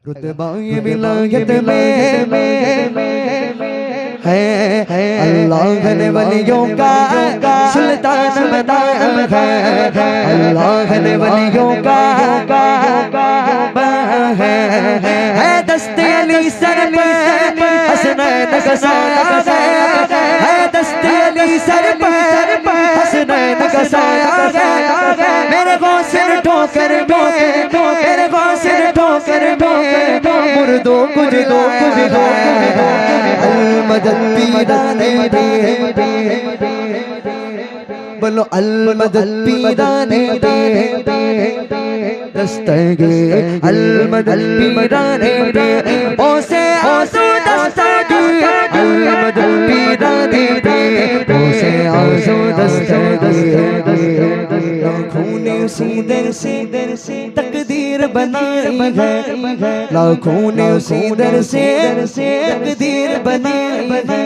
रुतबा ये विलायत में है अल्लाह ने वलियों का सुल्तान बनाया है, अल्लाह ने वलियों का है दस्ते अली सर पे हसनैन का साया है, दस्ते अली सर पे हसनैन का साया है। मेरे गौसिर ठोकर मेरे गौसिर ठोकर मुर्दो कुछ दो मदद पीराने बोलो अल मदद पीराने दस्तगे अल मदद पीराने ओसे आंसू दस्तगे अल मदद पीराने ओसे आंसू दस्तगे लाखों ने उसी दर से तकदीर बनाई है, लाखों ने उसी दर से तकदीर बनाई है,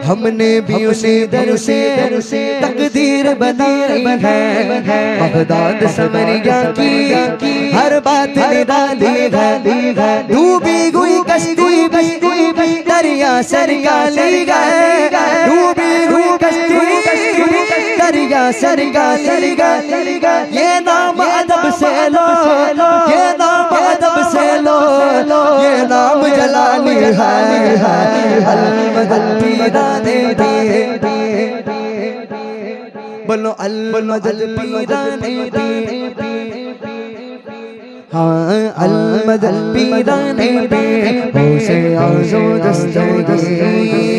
हमने भी उसी दर से तकदीर बनाई है। बगदाद समरिया की हर बात निराली है, डूबी हुई कश्ती दरिया सरगाली गए, डूबी हुई कश्ती दरिया सरगाली गए। ये नाम अदब से लो, ये नाम अदब से लो, ये नाम जलाली है। अल मदद पीराने बोलो अल मदद पीराने हाँ अल मदद पीराने होसे आज़ो दस्तगी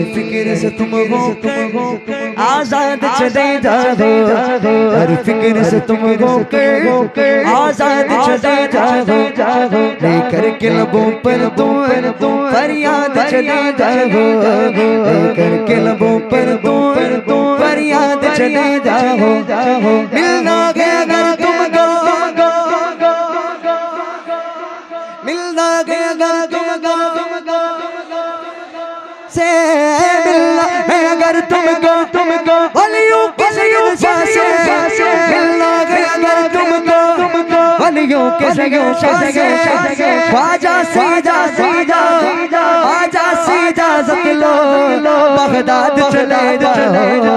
फिक्र से तुम हो आजाद चले जाओ, हर फिक्र से तुम हो आजाद चले जाओ, लेकर के लबों पर तुम फरियाद चले जाओ, लेकर के लबों पर तुम फरियाद चले जाओ। मिलना गया अगर तुमको, मिलना गया अगर तुमको से मिलना है अगर तुमको वलियों के सयोशा से मिलना है अगर तुमको वलियों के सयोशा से ख्वाजा सीधा ख्वाजा सीधा ज़त लो बगदाद चले जाओ।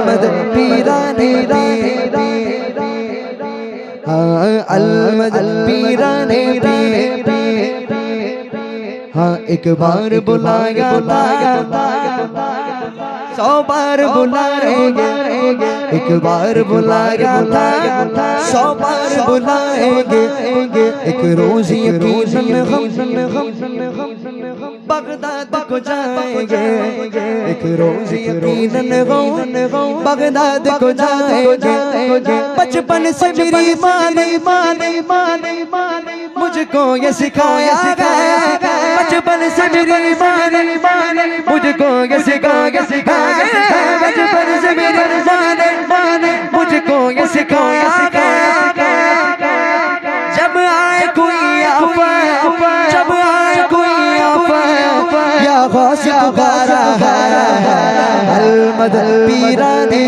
मदद पीराने हाँ अल मदद पीराने हाँ एक बार बुलाया था 100 बार बुलाएंगे, एक बार बुलाया था 100 बार बुलाएंगे, एक रोज यकीनन हम बगदाद को जाएंगे, एक रोज यकीनन हम बगदाद को जाएंगे। बचपन से मेरी माँ ने मुझको ये सिखाया गया, बचपन से मेरी माँ ने मुझको ये सिखाया, बचपन से मेरी माँ ने मुझको ये सिखाया। जब आए कोई आफत, जब आए कोई आफत या गौस पुकारा अल मदद पीराने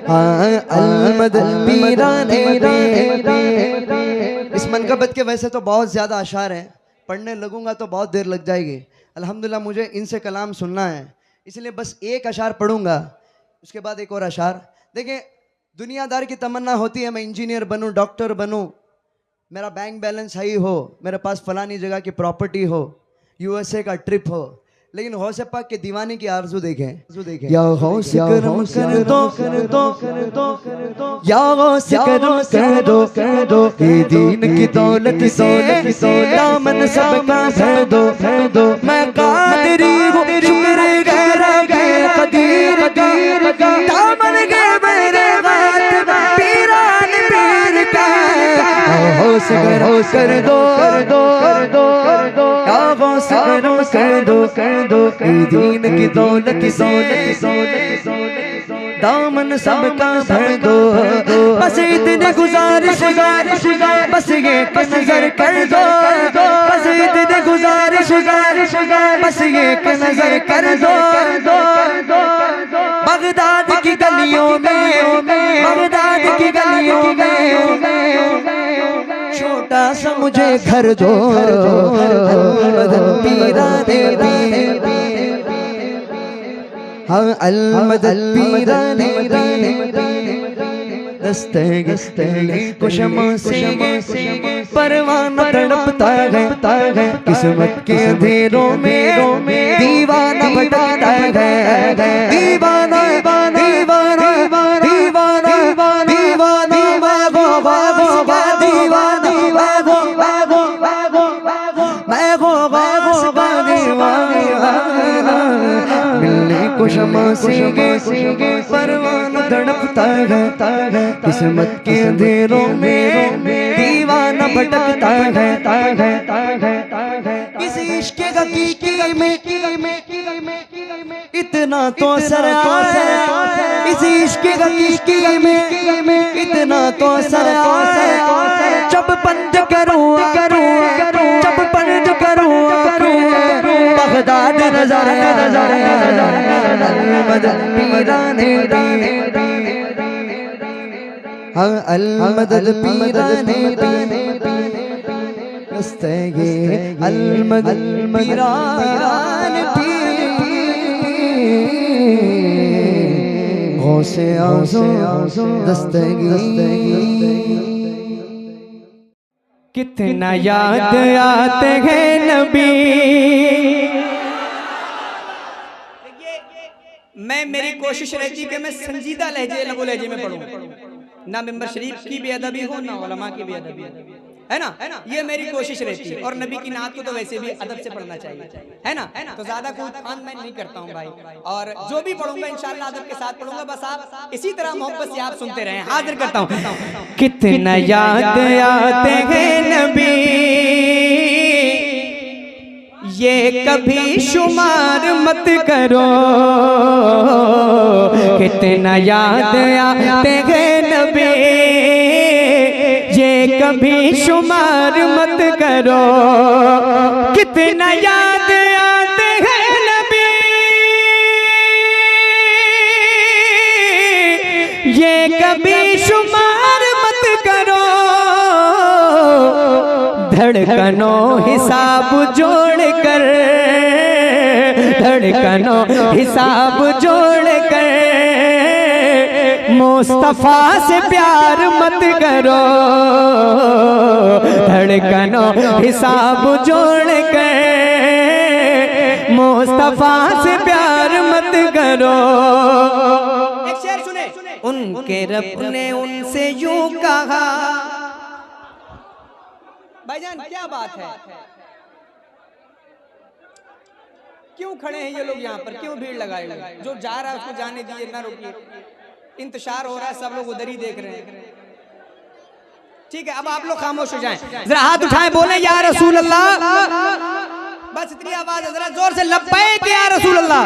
हाँ अल मदद पीराने। इस मनकबत के वैसे तो बहुत ज़्यादा अशार हैं, पढ़ने लगूंगा तो बहुत देर लग जाएगी। अल्हम्दुलिल्लाह मुझे इनसे कलाम सुनना है, इसलिए बस एक अशार पढ़ूंगा, उसके बाद एक और अशार। देखिए दुनियादार की तमन्ना होती है मैं इंजीनियर बनूं, डॉक्टर बनूं, मेरा बैंक बैलेंस हाई हो, मेरे पास फलानी जगह की प्रॉपर्टी हो, यूएसए का ट्रिप हो, लेकिन गौसे पाक के दीवाने की आरज़ू देखें। या गौस करम कर दो, या गौस करम कर दो, ये दीन की दौलत से दामन सबका भर दो। मैं कादरी हूँ शुक्र गैरा कदीर दामन के मेरे बात पीरान पीर का गौस कर दो, या गौस करम कर दो, दीन की दौलत दामन सबका भर दो। बस इतनी गुजारिश बस ये नजर कर दो, बस इतनी गुजारिश बस ये नजर कर दो। बगदाद की गलियों में, बगदाद की गलियों में छोटा सा मुझे घर दो, अल-मदद पीराने पीर, हाँ अल-मदद पीराने पीर, दस्तगीर को शमा से परवाना तड़पता है, किस्मत के अंधेरों में दीवाना भटकता है, दीवाना दीवाना दीवाना दीवाना मिलने को शमा से परवाना तड़पता है, किस्मत के अंधेरों में दीवाना भटकता है। किसी इश्क का हकीकी में इतना तो असर आए, इसी इश्क का हकीकी में इतना तो असर आए, जब बंद करूँ जब बंद करूँ बगदाद नजर अल-मदद पीराने हाँ अल-मदद पीराने दस्तगीर अल-मदद पीराने गौसे आज़म दस्तगीर। कितना याद आते हैं नबी। मेरी कोशिश रहती है कि मैं संजीदा लहजे लबो लहजे में पढ़ूं, ना मेंबर शरीफ की बेअदबी हो ना उलमा की बेअदबी, है ना, ये मेरी कोशिश रहती है। और नबी की नात को तो वैसे भी अदब से पढ़ना चाहिए, है ना, तो ज्यादा कूद फान मैं नहीं करता हूँ भाई, और जो भी पढ़ूंगा इंशाल्लाह अदब के साथ पढ़ूंगा। बस आप इसी तरह मोहब्बत से आप सुनते रहें। हाजिर करता हूँ। कितना याद आते हैं नबी, ये कभी शुमार मत करो, कितना याद आते हैं नबी, ये कभी शुमार मत करो, कितना याद आते हैं नबी, ये कभी शुमार मत करो, धड़कनों हिसाब जोड़ कर, धड़कनों हिसाब जोड़ कर, मुस्तफा से प्यार मत करो, धड़कनों हिसाब जोड़ कर, मुस्तफा से प्यार मत करो। एक शेर सुने। उनके रब ने उनसे यूं कहा, भाईजान क्या बात है, क्यों खड़े हैं ये लोग यहाँ पर, क्यों भीड़ लगाए हुए? जो जा रहा है उसको जाने दीजिए, ना रोकिए, इंतजार हो रहा है, सब लोग उधर ही देख रहे हैं। ठीक है, अब आप लोग खामोश हो जाएं, जरा हाथ उठाएं, बोले या रसूल अल्लाह, बस इतनी आवाज है, जरा जोर से लब्बैक या रसूल अल्लाह।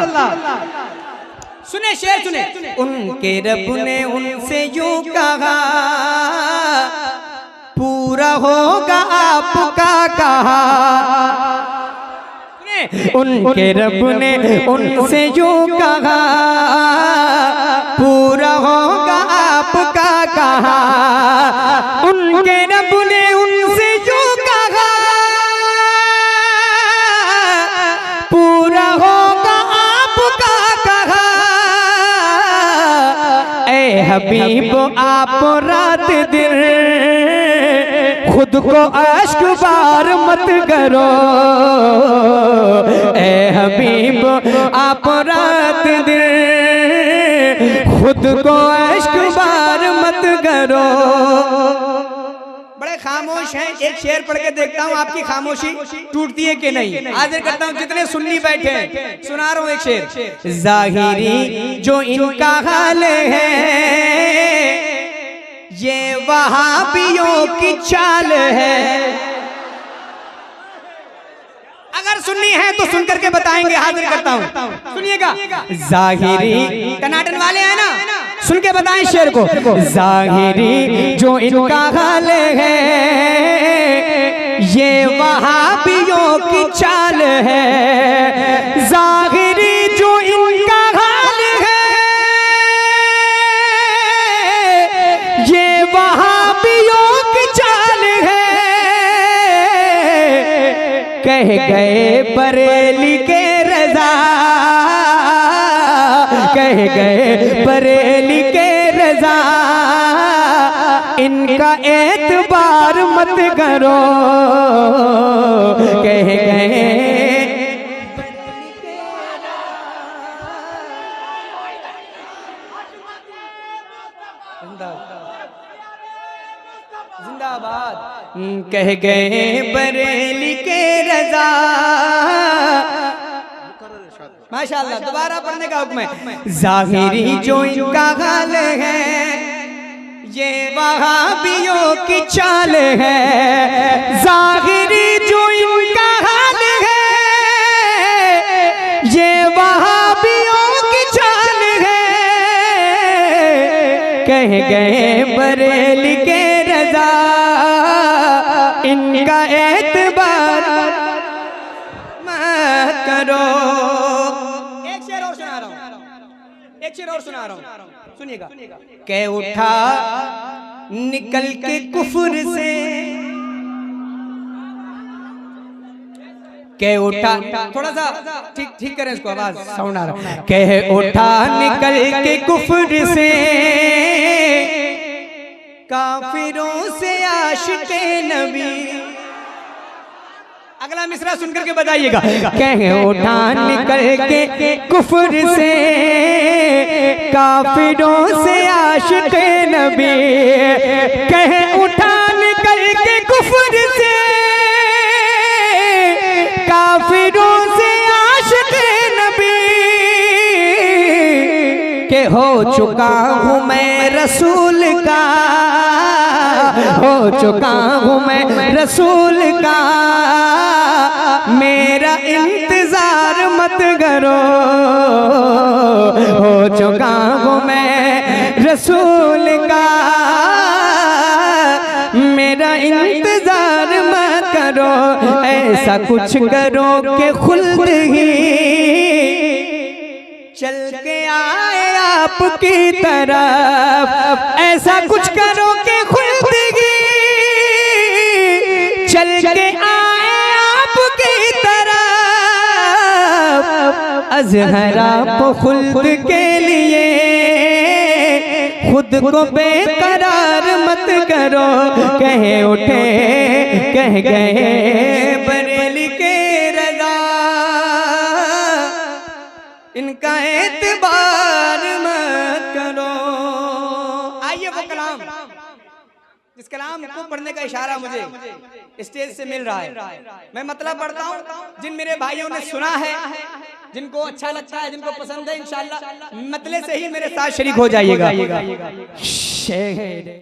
सुने शेर सुने। उनके रब ने उनसे यूं कहा, पूरा होगा आपका कहा। उनके रब ने उनसे यूं कहा, पूरा होगा आपका कहा। उनके रब ने उनसे यूं कहा, पूरा होगा आपका कहा। ए हबीब आप रात दिन खुद को अश्क बार मत करो, ए हबीब आप रात दिन खुद को अश्क बार मत करो। बड़े खामोश हैं, एक शेर पढ़ के देखता हूँ आपकी खामोशी टूटती है कि नहीं। हाजिर करता हूँ जितने सुन्नी बैठे हैं, सुना रहा हूँ एक शेर। ज़ाहिरी जो इनका हाल है, ये वहाबियों की चाल है। अगर सुननी है तो सुन करके बताएंगे। हाजिर करता हूँ, सुनिएगा। ज़ाहिरी टनाटन वाले हैं ना, सुन के बताएं शेर को। ज़ाहिरी जो इनका हाल है, ये वहाबियों की चाल है। ज़ाहिरी जो इनका हाल है, ये वहाबियों की चाल है। कह गए बरेली के रजा, कह गए बरेली के रजा, इनका एतबार मत करो, कह गए जिंदाबाद, कह गए बरेली के रजा। माशाअल्लाह, दोबारा पढ़ने का हुक्म है। जाहिरी जो इनका हाल है, ये वहाबियों की चाल है। जाहिरी जो इनका हाल है, ये वहाबियों की चाल है। कह गए बरेली के रजा, इनका एतबार मत करो। एक शेर और सुना रहा हूं, एक शेर और सुना रहा हूं, सुनिएगा। कह उठा निकल के कुफर से, कह उठा, थोड़ा सा ठीक करें इसको, आवाज साउंड आ रहा है। कह उठा निकल के कुफर से, काफिरों से आशिके नबी। अगला मिसरा सुनकर के बताइएगा। कह उठा निकल के कुफर से, काफिरों से आशिके नबी। कह उठा निकल के कुफर से, काफिरों से आशिके नबी। के हो चुका हूँ मैं रसूल का, हो चुका हूँ मैं रसूल का, मेरा इंतजार मत करो। हो चुका हूँ मैं रसूल का, मेरा इंतजार मत करो। ऐसा कुछ करो कि खुल्द ही चल के आए आपकी तरफ। ऐसा कुछ करो कि खुल्द ही चल के आए आपकी तरफ। अज़हरा को खुल्द के लिए खुद को बेकरार मत करो। कह उठे कह गए बरेली के रजा, इनका एतबार मत करो। आइए वो कलाम, जिस कलाम को पढ़ने का इशारा मुझे स्टेज से मिल रहा है, मैं मतलब पढ़ता हूँ। जिन मेरे भाइयों ने सुना है, जिनको अच्छा लगता है, जिनको पसंद है, इंशाअल्लाह मतले से ही मेरे साथ शरीक हो जाइएगा।